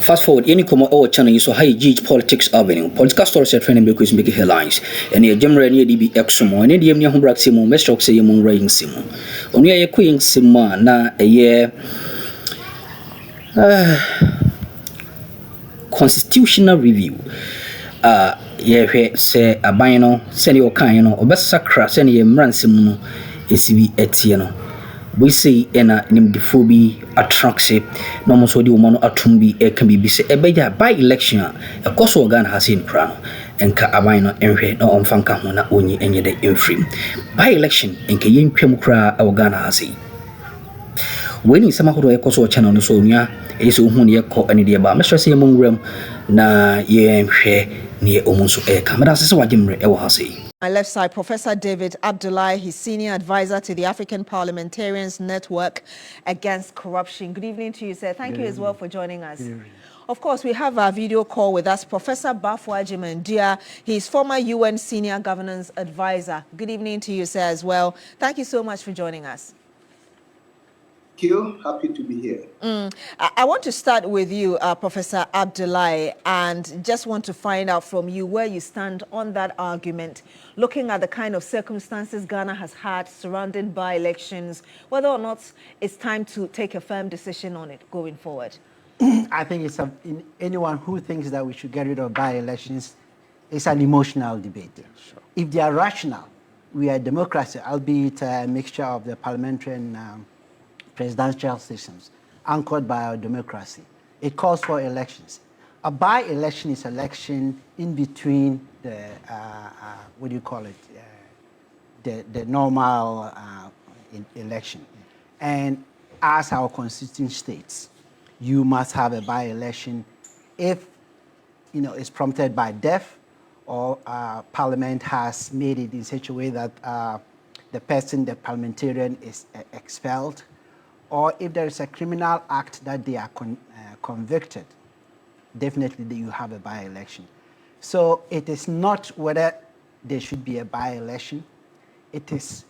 Fast forward, any come our channel you so high GH Avenue. Political stories are trending because make headlines. And your general near DB Exomo, and the Yamia Humbrak Simo, Mestok say among writing Simo. Only a queen Sima na a year constitutional review. Yeah, say a bino, send your kind, or best sacra, send your ransom, ACB etiano. We say ena nimdifo bi attraction no mo so di woman atum bi e kan bi se e beja by election e koso organ has in crown enka aban no enhwe no omfanka ho na onyi enye de emfrim by election enka yentwam kra organ has we ni sama hodo e koso channel no so nua e so hu ne ko ani de ba mesra se mongram na ye enhwe ne omunso e kamera se wagimre e wo hase. My left side, Professor David Abdullahi, he's senior advisor to the African Parliamentarians Network Against Corruption. Good evening to you, sir. Thank you as well for joining us. Of course, we have our video call with us, Professor Bafwaji Mandia. He's former UN Senior Governance Advisor. Good evening to you, sir, as well. Thank you so much for joining us. Thank you. Happy to be here. I want to start with you, Professor Abdullahi, and just want to find out from you where you stand on that argument, looking at the kind of circumstances Ghana has had surrounding by-elections, whether or not it's time to take a firm decision on it going forward. I think it's anyone who thinks that we should get rid of by-elections, it's an emotional debate. Yeah, sure. If they are rational, we are a democracy, albeit a mixture of the parliamentary and presidential systems anchored by our democracy. It calls for elections. A by-election is election in between the, what do you call it, the normal election. And as our constitution states, you must have a by-election if it's prompted by death or Parliament has made it in such a way that the parliamentarian is expelled, or if there is a criminal act that they are convicted, definitely you have a by-election. So it is not whether there should be a by-election, it is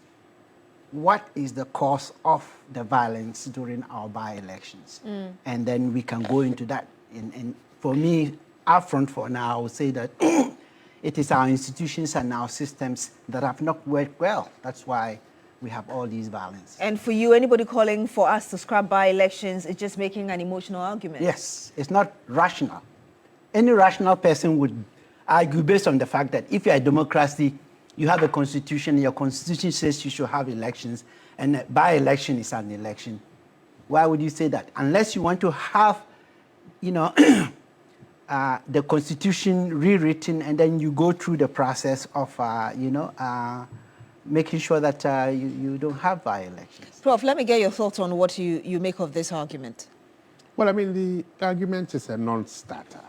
what is the cause of the violence during our by-elections. And then we can go into that. And for me, upfront for now, I would say that it is our institutions and our systems that have not worked well. That's why we have all these violence. And for you, anybody calling for us to scrap by-elections is just making an emotional argument? Yes, it's not rational. Any rational person would argue based on the fact that if you're a democracy, you have a constitution, your constitution says you should have elections, and a by-election is an election. Why would you say that? Unless you want to have, the constitution rewritten, and then you go through the process of, making sure that you don't have by-elections. Prof, let me get your thoughts on what you make of this argument. Well, I mean, the argument is a non-starter.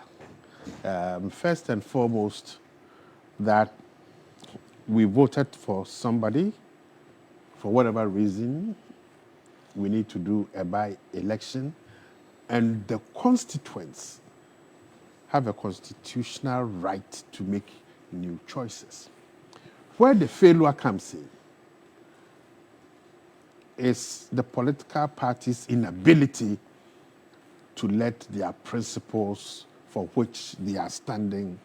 First and foremost, that we voted for somebody, for whatever reason, we need to do a by-election, and the constituents have a constitutional right to make new choices. Where the failure comes in is the political parties' inability to let their principles for which they are standing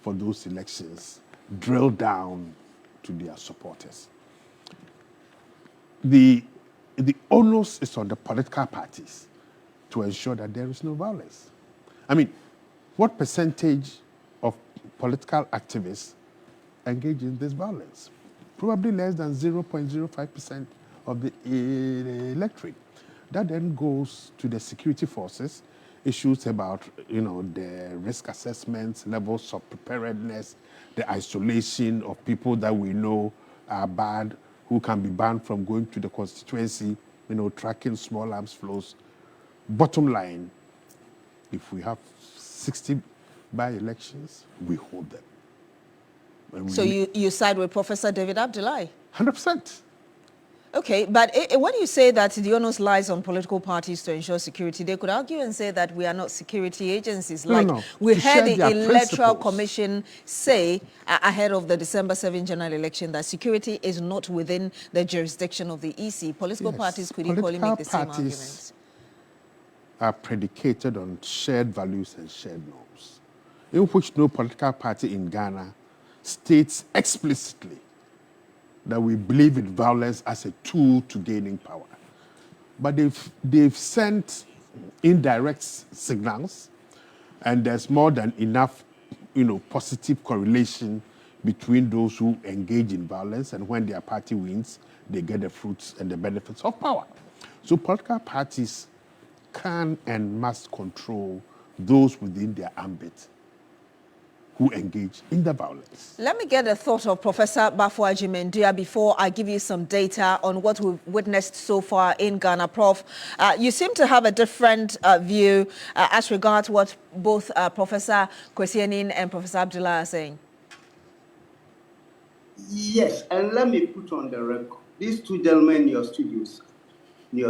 for those elections drill down to their supporters. The onus is on the political parties to ensure that there is no violence. I mean, what percentage of political activists engage in this violence? Probably less than 0.05% of the electorate. That then goes to the security forces, issues about the risk assessments, levels of preparedness, the isolation of people that we know are bad, who can be banned from going to the constituency, tracking small arms flows. Bottom line, if we have 60 by-elections, we hold them. So you side with Professor David Abdullahi? 100%. Okay, but when you say that the onus lies on political parties to ensure security, they could argue and say that we are not security agencies. No. We heard the Electoral Commission say ahead of the December 7 general election that security is not within the jurisdiction of the EC. Political parties could equally make the same arguments. are predicated on shared values and shared norms, in which no political party in Ghana states explicitly that we believe in violence as a tool to gaining power. But they've sent indirect signals, and there's more than enough, positive correlation between those who engage in violence and when their party wins, they get the fruits and the benefits of power. So political parties can and must control those within their ambit who engage in the violence. Let me get a thought of Professor Bafo Mendia before I give you some data on what we've witnessed so far in Ghana. Prof, you seem to have a different view as regards what both Professor Kwesi and Professor Abdullah are saying. Yes, and let me put on the record, these two gentlemen in your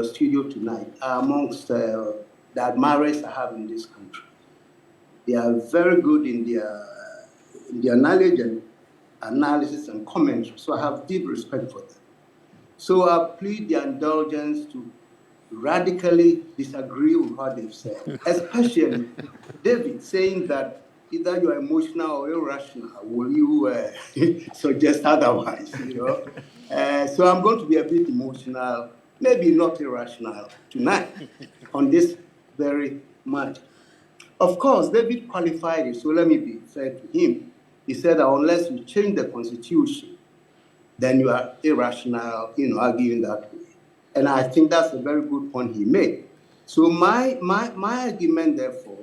studio tonight are amongst the admirers I have in this country. They are very good in their knowledge and analysis and commentary, so I have deep respect for them. So I plead their indulgence to radically disagree with what they've said, especially David saying that either you're emotional or irrational. Will you suggest otherwise? So I'm going to be a bit emotional, maybe not irrational tonight on this very matter. Of course, David qualified it, so let me be fair to him. He said that unless you change the constitution, then you are irrational, arguing that way. And I think that's a very good point he made. So my argument, therefore,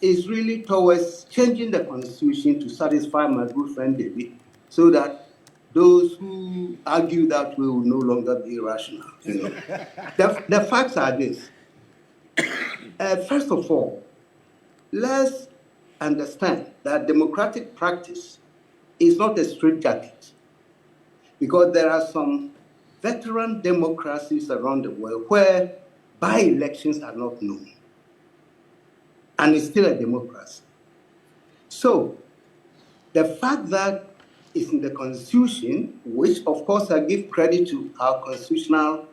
is really towards changing the constitution to satisfy my good friend David, so that those who argue that way will no longer be irrational. The facts are this. First of all, let's understand that democratic practice is not a straitjacket, because there are some veteran democracies around the world where by-elections are not known, and it's still a democracy. So the fact that it's in the Constitution, which of course I give credit to our constitutional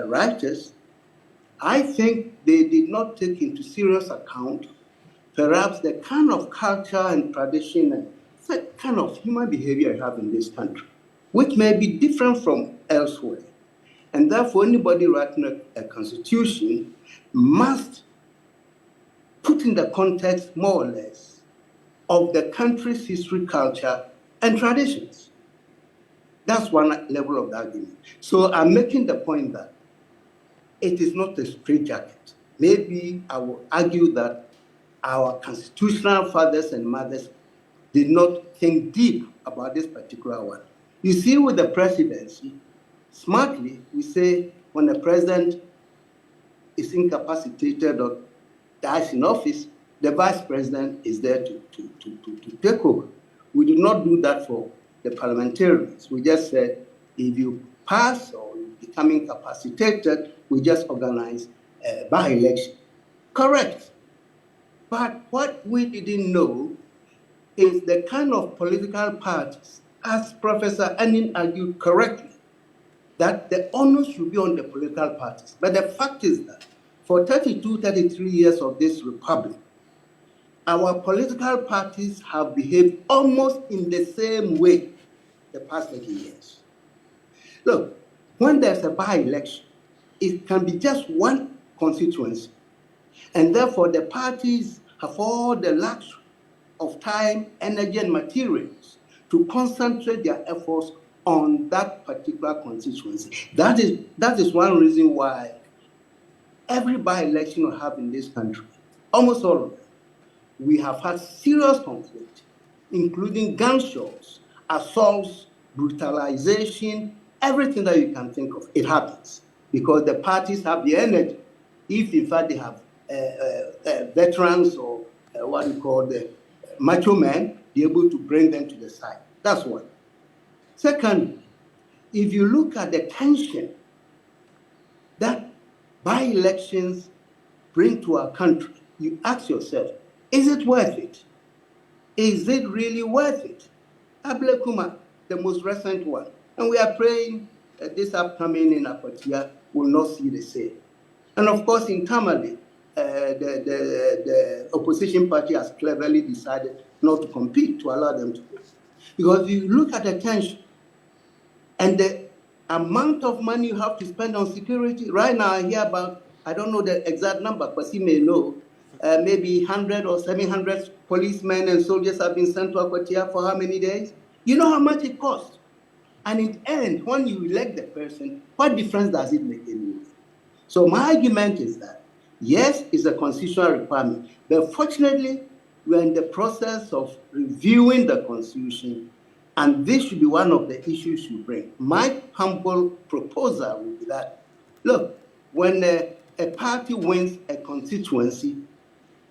writers, I think they did not take into serious account perhaps the kind of culture and tradition and the kind of human behavior you have in this country, which may be different from elsewhere. And therefore, anybody writing a constitution must put in the context, more or less, of the country's history, culture, and traditions. That's one level of the argument. So I'm making the point that it is not a straitjacket. Maybe I will argue that our constitutional fathers and mothers did not think deep about this particular one. You see, with the presidency, smartly, we say when the president is incapacitated or dies in office, the vice president is there to take over. We did not do that for the parliamentarians. We just said, if you pass or you become incapacitated, we just organize a by-election. Correct. But what we didn't know is the kind of political parties, as Professor Annin argued correctly, that the onus should be on the political parties. But the fact is that for 32, 33 years of this republic, our political parties have behaved almost in the same way the past 30 years. Look, when there's a by-election, it can be just one constituency. And therefore, the parties have all the luxury of time, energy, and materials to concentrate their efforts on that particular constituency. That is one reason why every by-election we have in this country, almost all of them, we have had serious conflict, including gunshots, assaults, brutalization, everything that you can think of. It happens because the parties have the energy. If in fact they have veterans or what you call the macho men, be able to bring them to the side. That's one. Second, if you look at the tension that by-elections bring to our country, you ask yourself, is it worth it? Is it really worth it? Ablekuma, the most recent one. And we are praying that this upcoming in Apatia will not see the same. And of course, in Tamale, the opposition party has cleverly decided not to compete, to allow them to go. Because if you look at the tension and the amount of money you have to spend on security, right now I hear about, I don't know the exact number, but he may know, maybe 100 or 700 policemen and soldiers have been sent to Akwatia for how many days? You know how much it costs? And in the end, when you elect the person, what difference does it make anyway? So my argument is that, yes, it's a constitutional requirement, but fortunately, we're in the process of reviewing the Constitution, and this should be one of the issues you bring. My humble proposal would be that, look, when a party wins a constituency,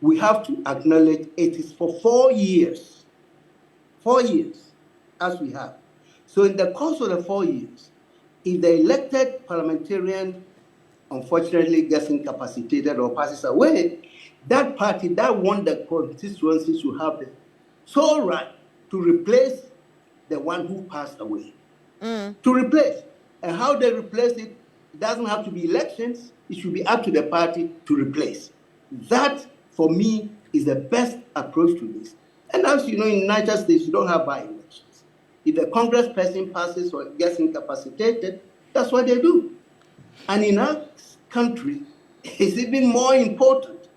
we have to acknowledge it is for 4 years, as we have. So in the course of the 4 years, if the elected parliamentarian unfortunately gets incapacitated or passes away, that party that won the constituency should have the sole right to replace the one who passed away. To replace. And how they replace it, it doesn't have to be elections. It should be up to the party to replace. That, for me, is the best approach to this. And as you know, in the United States, you don't have by-elections. If a Congress person passes or gets incapacitated, that's what they do. And in our country, it's even more important,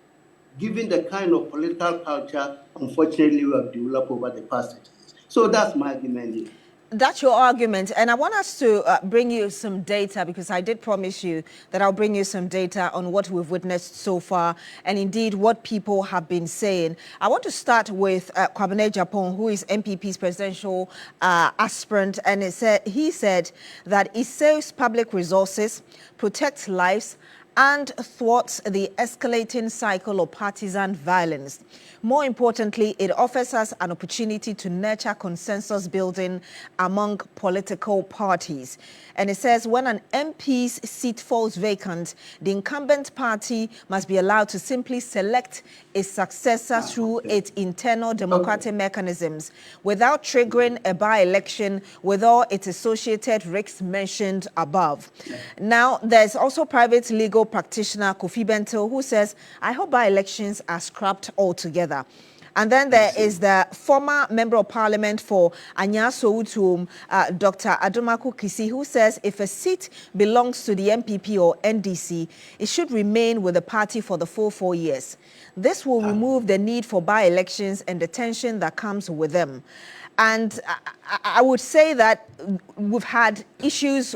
given the kind of political culture, unfortunately, we have developed over the past 30 years. So that's my argument here. That's your argument. And I want us to bring you some data, because I did promise you that I'll bring you some data on what we've witnessed so far and indeed what people have been saying. I want to start with Kwabena Japan, who is MPP's presidential aspirant. And he said that it saves public resources, protects lives, and thwarts the escalating cycle of partisan violence. More importantly, it offers us an opportunity to nurture consensus building among political parties. And it says when an MP's seat falls vacant, the incumbent party must be allowed to simply select a successor through its internal democratic mechanisms without triggering a by-election with all its associated risks mentioned above. Now, there's also private legal practitioner Kofi Bento, who says, I hope by-elections are scrapped altogether. And then there is the former Member of Parliament for Anyaso-Utum, Dr. Adomaku Kisi, who says if a seat belongs to the MPP or NDC, it should remain with the party for the full 4 years. This will remove the need for by-elections and the tension that comes with them. And I would say that we've had issues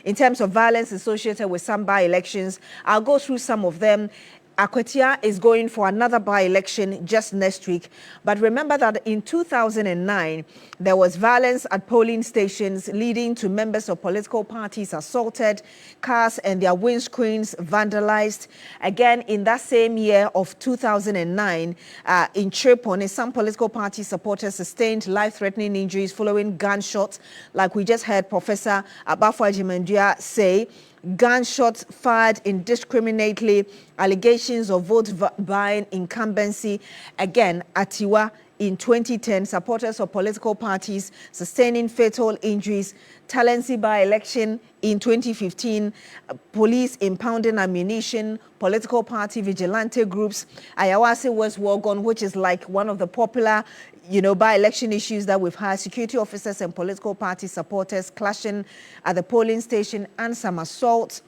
in terms of violence associated with some by-elections. I'll go through some of them. Akwatia is going for another by-election just next week. But remember that in 2009, there was violence at polling stations leading to members of political parties assaulted, cars and their windscreens vandalized. Again, in that same year of 2009, in Tripoli, some political party supporters sustained life-threatening injuries following gunshots, like we just heard Professor Abafo Ajimandua say. Gunshots fired indiscriminately, allegations of vote buying incumbency. Again, Atiwa in 2010, supporters of political parties sustaining fatal injuries. Talensi by-election in 2015, police impounding ammunition, political party vigilante groups. Ayawase West Wogon, which is like one of the popular by-election issues that we've had, security officers and political party supporters clashing at the polling station and some assaults.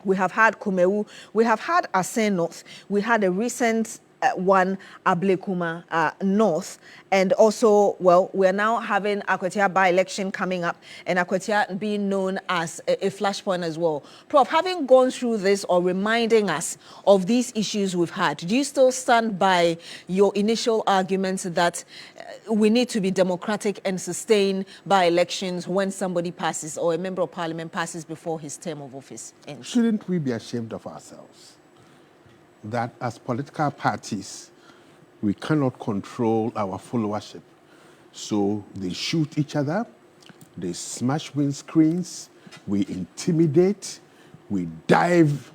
We have had Kumewu. We have had Asen North. We had a recent one, Ablekuma North. And also, well, we're now having Akwatia by-election coming up and Akwatia being known as a flashpoint as well. Prof, having gone through this or reminding us of these issues we've had, do you still stand by your initial arguments that we need to be democratic and sustain by-elections when somebody passes or a member of parliament passes before his term of office ends? Shouldn't we be ashamed of ourselves that as political parties, we cannot control our followership? So they shoot each other, they smash windscreens, we intimidate, we dive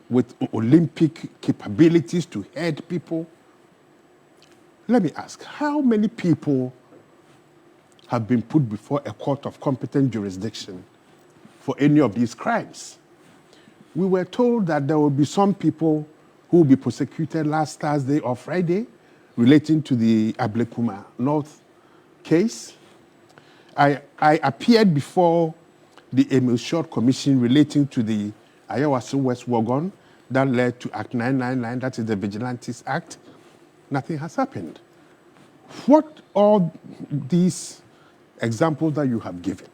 with Olympic capabilities to head people. Let me ask, how many people have been put before a court of competent jurisdiction for any of these crimes? We were told that there will be some people who will be prosecuted last Thursday or Friday relating to the Ablekuma North case. I appeared before the Emil Short Commission relating to the Ayawaso West Wagon that led to Act 999, that is the Vigilantes Act. Nothing has happened. What all these examples that you have given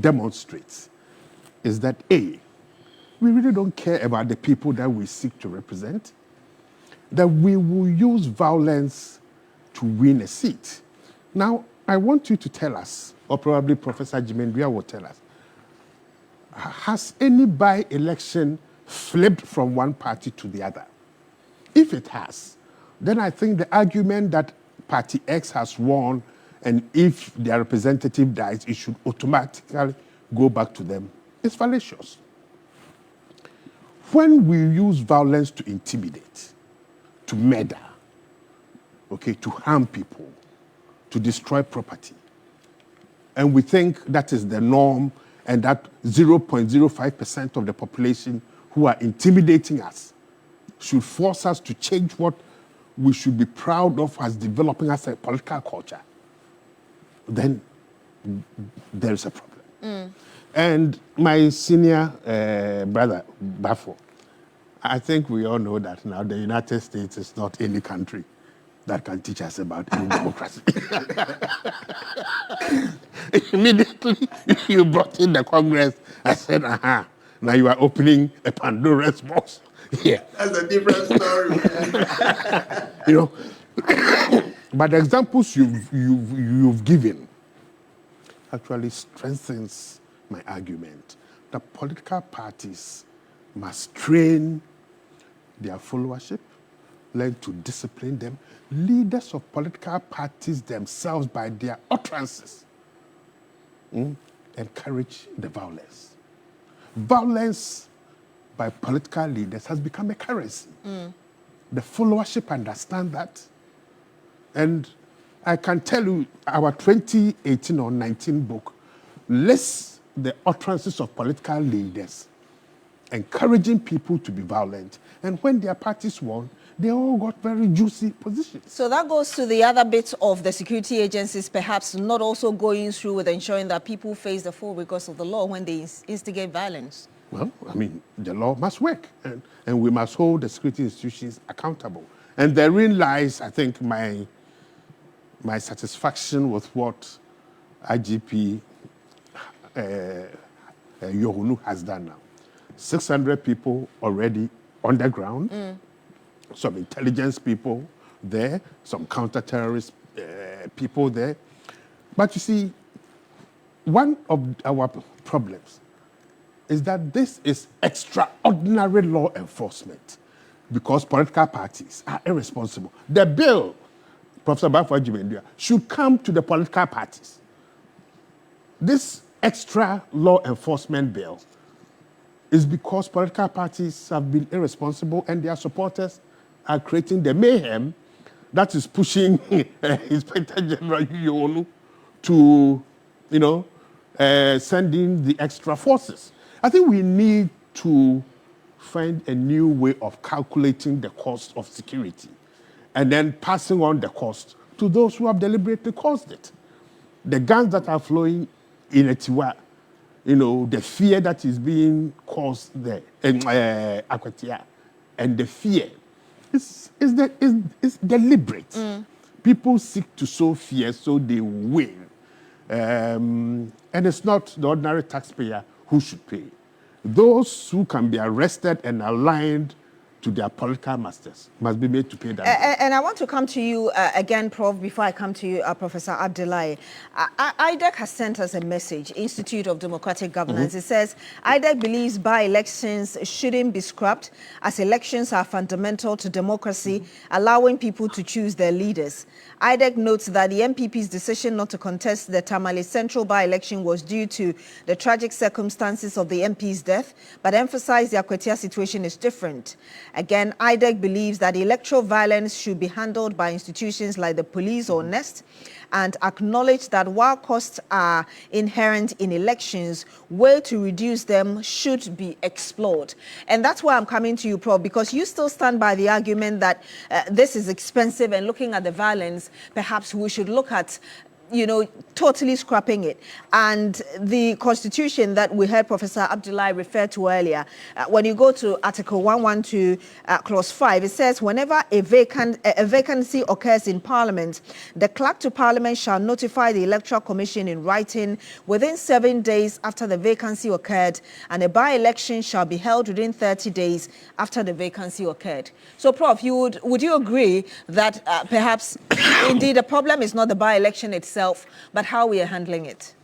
demonstrates is that A, we really don't care about the people that we seek to represent, that we will use violence to win a seat. Now, I want you to tell us, or probably Professor Jimendria will tell us, has any by-election flipped from one party to the other? If it has, then I think the argument that Party X has won, and if their representative dies, it should automatically go back to them, is fallacious. When we use violence to intimidate, to murder, okay, to harm people, to destroy property, and we think that is the norm, and that 0.05% of the population who are intimidating us should force us to change what we should be proud of as developing as a political culture, then there is a problem. And my senior brother, Bafo, I think we all know that now the United States is not any country that can teach us about any democracy. Immediately, you brought in the Congress. I said, now you are opening a Pandora's box. Yeah. That's a different story. You know, but the examples you've given actually strengthens my argument that political parties must train their followership, learn to discipline them. Leaders of political parties themselves, by their utterances, encourage the violence. Violence by political leaders has become a currency. The followership understand that. And I can tell you, our 2018 or 19 book lists the utterances of political leaders encouraging people to be violent. And when their parties won, they all got very juicy positions. So that goes to the other bits of the security agencies perhaps not also going through with ensuring that people face the full recourse of the law when they instigate violence. Well, I mean, the law must work, and we must hold the security institutions accountable. And therein lies, I think, my satisfaction with what IGP Yohunu has done now. 600 people already on the ground, some intelligence people there, some counter-terrorist people there. But you see, one of our problems is that this is extraordinary law enforcement because political parties are irresponsible. The bill, Professor Bafo Jimendria, should come to the political parties. This extra law enforcement bill is because political parties have been irresponsible and their supporters are creating the mayhem that is pushing Inspector General Yonu to, send in the extra forces. I think we need to find a new way of calculating the cost of security and then passing on the cost to those who have deliberately caused it. The guns that are flowing in Etiwa, the fear that is being caused there in Akwatia, and the fear is deliberate. People seek to sow fear so they win. And it's not the ordinary taxpayer who should pay. Those who can be arrested and aligned to their political masters must be made to pay that. And I want to come to you again, Prof, before I come to you, Professor Abdullahi. IDEC has sent us a message, Institute of Democratic Governance. It says, IDEC believes by-elections shouldn't be scrapped as elections are fundamental to democracy, allowing people to choose their leaders. IDEC notes that the MPP's decision not to contest the Tamale Central by-election was due to the tragic circumstances of the MP's death, but emphasized the Akwatia situation is different. Again, IDEC believes that electoral violence should be handled by institutions like the police or NEST, and acknowledge that while costs are inherent in elections, way to reduce them should be explored. And that's why I'm coming to you, Prof, because you still stand by the argument that this is expensive, and looking at the violence, perhaps we should look at totally scrapping it. And the constitution that we heard Professor Abdullahi refer to earlier, when you go to Article 112, Clause 5, it says, whenever a vacancy occurs in Parliament, the clerk to Parliament shall notify the Electoral Commission in writing within 7 days after the vacancy occurred, and a by-election shall be held within 30 days after the vacancy occurred. So, Prof, would you agree that perhaps indeed the problem is not the by-election itself, but how we are handling it?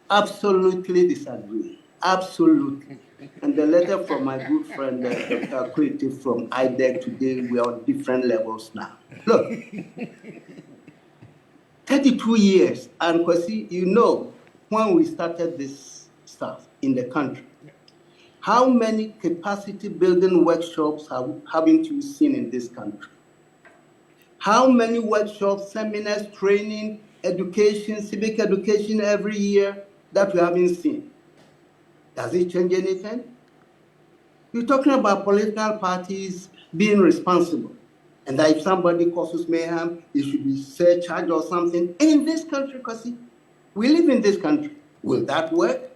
Absolutely disagree. Absolutely. And the letter from my good friend, Dr. Akuffo from IDEC today, we are on different levels now. Look, 32 years, and Kwesi, when we started this stuff in the country, how many capacity building workshops haven't you seen in this country? How many workshops, seminars, training, education, civic education every year that we haven't seen? Does it change anything? You're talking about political parties being responsible, and that if somebody causes mayhem, it should be surcharged or something. In this country, because we live in this country, will that work?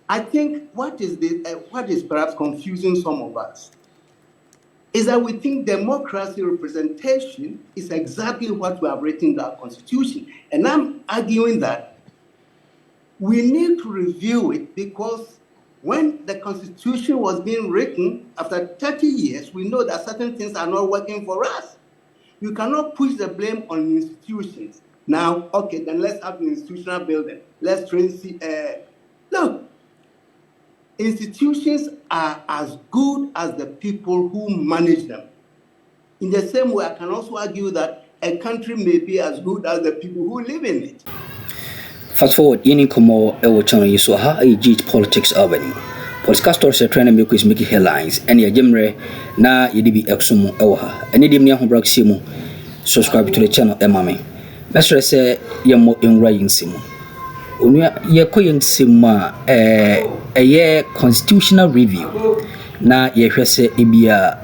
I think what is perhaps confusing some of us is that we think democracy representation is exactly what we have written in our constitution. And I'm arguing that we need to review it, because when the constitution was being written, after 30 years, we know that certain things are not working for us. You cannot push the blame on institutions. Now, okay, then let's have an institutional building. Let's train. Look, institutions are as good as the people who manage them. In the same way, I can also argue that a country may be as good as the people who live in it. Fast forward, yini komo ewo channel yiso ha a GH Politics Avenue. Political stories are trying to make headlines. Any jemre na yedibi exumu ewo ha. Any dim ni ahobrak simu. Subscribe to the channel emame. Mesre se yemo enwura yinsimu. Onua ye koyensimu a constitutional review na ye hwese ebia